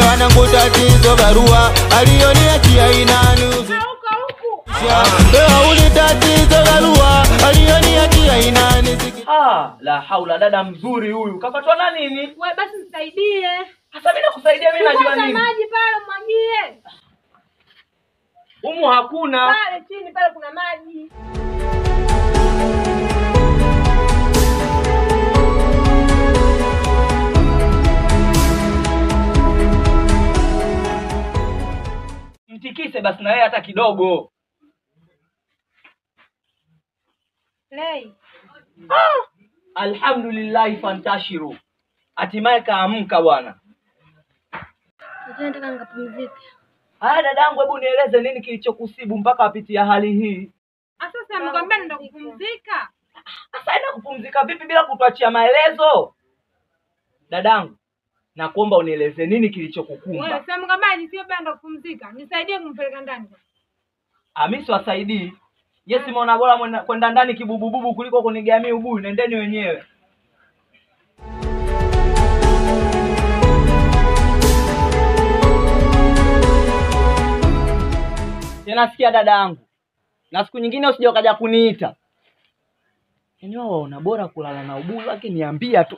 Wanangu tatizo barua alioniachia inanusu. Uli tatizo barua alioniachia inanusu. La haula, dada mzuri huyu. Kapatwa na nini? Wewe basi nisaidie. Sasa mimi nakusaidia, mimi najua nini. Maji pale mwagie. Humu hakuna. Pale chini pale kuna maji. Mtikise basi na yeye hata kidogo. Lei. Alhamdulillah fantashiru. Hatimaye kaamka bwana. Nataka nikapumzike. Haya dadangu, hebu nieleze nini kilichokusibu mpaka apitia hali hii? Sasa nimekwambia nenda kupumzika. Sasa enda kupumzika vipi bila kutuachia maelezo? Dadangu, nakuomba unieleze nini kilichokukumba. Wewe sema kama ni sio bado kupumzika. Nisaidie kumpeleka ndani. Mimi siwasaidii. Yes, muona bora kwenda ndani kibubububu kuliko kunigamia ubuyu. Nendeni wenyewe. Tena sikia dadangu. Na siku nyingine usije ukaja kuniita. Yaani wao waona bora kulala na ubuyu, lakini niambia tu.